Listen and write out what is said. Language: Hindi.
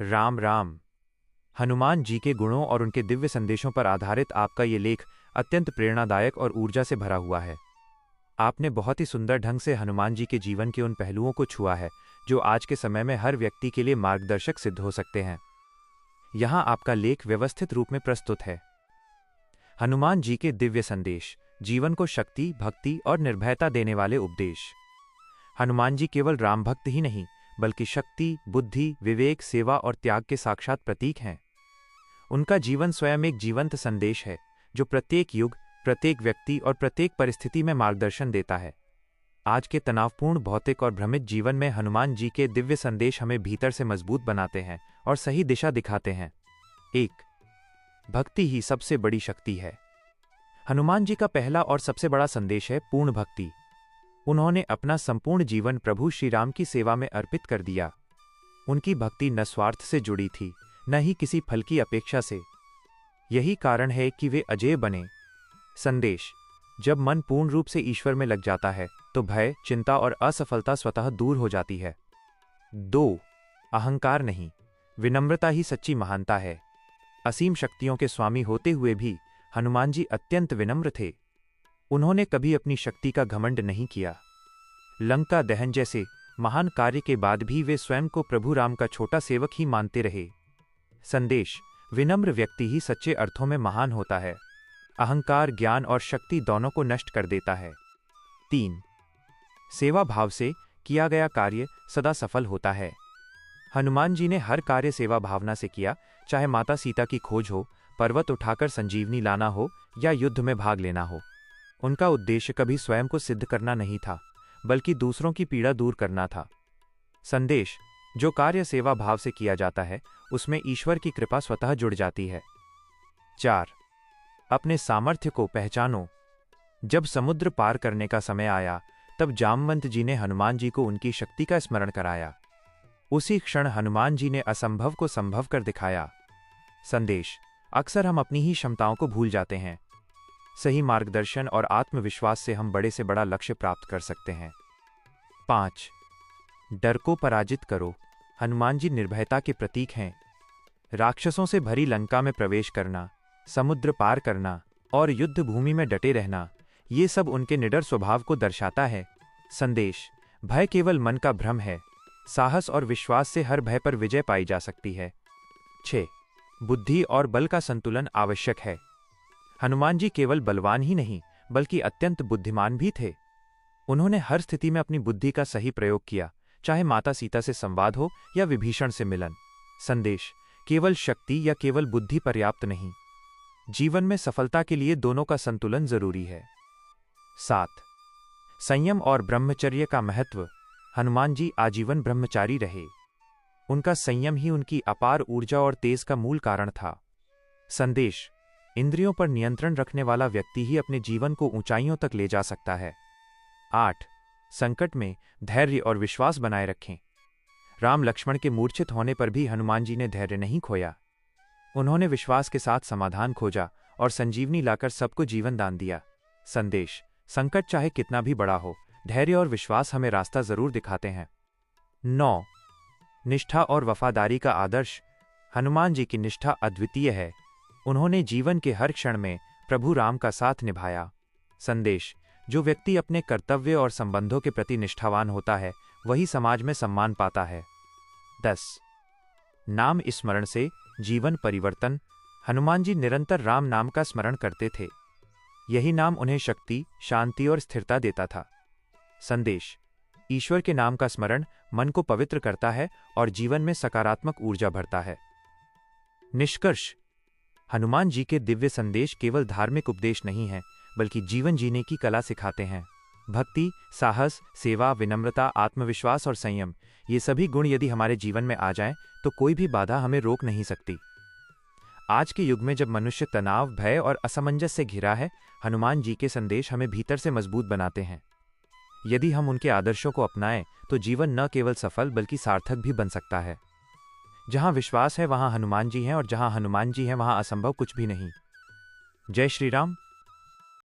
राम राम। हनुमान जी के गुणों और उनके दिव्य संदेशों पर आधारित आपका ये लेख अत्यंत प्रेरणादायक और ऊर्जा से भरा हुआ है। आपने बहुत ही सुंदर ढंग से हनुमान जी के जीवन के उन पहलुओं को छुआ है जो आज के समय में हर व्यक्ति के लिए मार्गदर्शक सिद्ध हो सकते हैं। यहाँ आपका लेख व्यवस्थित रूप में प्रस्तुत है। हनुमान जी के दिव्य संदेश, जीवन को शक्ति, भक्ति और निर्भयता देने वाले उपदेश। हनुमान जी केवल राम भक्त ही नहीं बल्कि शक्ति, बुद्धि, विवेक, सेवा और त्याग के साक्षात प्रतीक हैं। उनका जीवन स्वयं एक जीवंत संदेश है जो प्रत्येक युग, प्रत्येक व्यक्ति और प्रत्येक परिस्थिति में मार्गदर्शन देता है। आज के तनावपूर्ण, भौतिक और भ्रमित जीवन में हनुमान जी के दिव्य संदेश हमें भीतर से मजबूत बनाते हैं और सही दिशा दिखाते हैं। 1. भक्ति ही सबसे बड़ी शक्ति है। हनुमान जी का पहला और सबसे बड़ा संदेश है पूर्ण भक्ति। उन्होंने अपना संपूर्ण जीवन प्रभु श्री राम की सेवा में अर्पित कर दिया। उनकी भक्ति न स्वार्थ से जुड़ी थी, न ही किसी फल की अपेक्षा से। यही कारण है कि वे अजेय बने। संदेश: जब मन पूर्ण रूप से ईश्वर में लग जाता है तो भय, चिंता और असफलता स्वतः दूर हो जाती है। 2. अहंकार नहीं, विनम्रता ही सच्ची महानता है। असीम शक्तियों के स्वामी होते हुए भी हनुमान जी अत्यंत विनम्र थे। उन्होंने कभी अपनी शक्ति का घमंड नहीं किया। लंका दहन जैसे महान कार्य के बाद भी वे स्वयं को प्रभु राम का छोटा सेवक ही मानते रहे। संदेश: विनम्र व्यक्ति ही सच्चे अर्थों में महान होता है। अहंकार ज्ञान और शक्ति दोनों को नष्ट कर देता है। 3. सेवा भाव से किया गया कार्य सदा सफल होता है। हनुमान जी ने हर कार्य सेवा भावना से किया, चाहे माता सीता की खोज हो, पर्वत उठाकर संजीवनी लाना हो या युद्ध में भाग लेना हो। उनका उद्देश्य कभी स्वयं को सिद्ध करना नहीं था बल्कि दूसरों की पीड़ा दूर करना था। संदेश: जो कार्य सेवा भाव से किया जाता है उसमें ईश्वर की कृपा स्वतः जुड़ जाती है। 4. अपने सामर्थ्य को पहचानो। जब समुद्र पार करने का समय आया तब जामवंत जी ने हनुमान जी को उनकी शक्ति का स्मरण कराया। उसी क्षण हनुमान जी ने असंभव को संभव कर दिखाया। संदेश: अक्सर हम अपनी ही क्षमताओं को भूल जाते हैं। सही मार्गदर्शन और आत्मविश्वास से हम बड़े से बड़ा लक्ष्य प्राप्त कर सकते हैं। 5. डर को पराजित करो। हनुमान जी निर्भयता के प्रतीक हैं। राक्षसों से भरी लंका में प्रवेश करना, समुद्र पार करना और युद्ध भूमि में डटे रहना, ये सब उनके निडर स्वभाव को दर्शाता है। संदेश: भय केवल मन का भ्रम है। साहस और विश्वास से हर भय पर विजय पाई जा सकती है। 6. बुद्धि और बल का संतुलन आवश्यक है। हनुमान जी केवल बलवान ही नहीं बल्कि अत्यंत बुद्धिमान भी थे। उन्होंने हर स्थिति में अपनी बुद्धि का सही प्रयोग किया, चाहे माता सीता से संवाद हो या विभीषण से मिलन। संदेश: केवल शक्ति या केवल बुद्धि पर्याप्त नहीं। जीवन में सफलता के लिए दोनों का संतुलन जरूरी है। 7. संयम और ब्रह्मचर्य का महत्व। हनुमान जी आजीवन ब्रह्मचारी रहे। उनका संयम ही उनकी अपार ऊर्जा और तेज का मूल कारण था। संदेश: इंद्रियों पर नियंत्रण रखने वाला व्यक्ति ही अपने जीवन को ऊंचाइयों तक ले जा सकता है। 8. संकट में धैर्य और विश्वास बनाए रखें। राम लक्ष्मण के मूर्छित होने पर भी हनुमान जी ने धैर्य नहीं खोया। उन्होंने विश्वास के साथ समाधान खोजा और संजीवनी लाकर सबको जीवन दान दिया। संदेश: संकट चाहे कितना भी बड़ा हो, धैर्य और विश्वास हमें रास्ता जरूर दिखाते हैं। 9. निष्ठा और वफादारी का आदर्श। हनुमान जी की निष्ठा अद्वितीय है। उन्होंने जीवन के हर क्षण में प्रभु राम का साथ निभाया। संदेश: जो व्यक्ति अपने कर्तव्य और संबंधों के प्रति निष्ठावान होता है वही समाज में सम्मान पाता है। 10. नाम स्मरण से जीवन परिवर्तन। हनुमान जी निरंतर राम नाम का स्मरण करते थे। यही नाम उन्हें शक्ति, शांति और स्थिरता देता था। संदेश: ईश्वर के नाम का स्मरण मन को पवित्र करता है और जीवन में सकारात्मक ऊर्जा भरता है। निष्कर्ष: हनुमान जी के दिव्य संदेश केवल धार्मिक उपदेश नहीं हैं बल्कि जीवन जीने की कला सिखाते हैं। भक्ति, साहस, सेवा, विनम्रता, आत्मविश्वास और संयम, ये सभी गुण यदि हमारे जीवन में आ जाएं तो कोई भी बाधा हमें रोक नहीं सकती। आज के युग में जब मनुष्य तनाव, भय और असमंजस से घिरा है, हनुमान जी के संदेश हमें भीतर से मजबूत बनाते हैं। यदि हम उनके आदर्शों को अपनाएं तो जीवन न केवल सफल बल्कि सार्थक भी बन सकता है। जहां विश्वास है वहां हनुमान जी हैं और जहां हनुमान जी हैं वहां असंभव कुछ भी नहीं। जय श्री राम।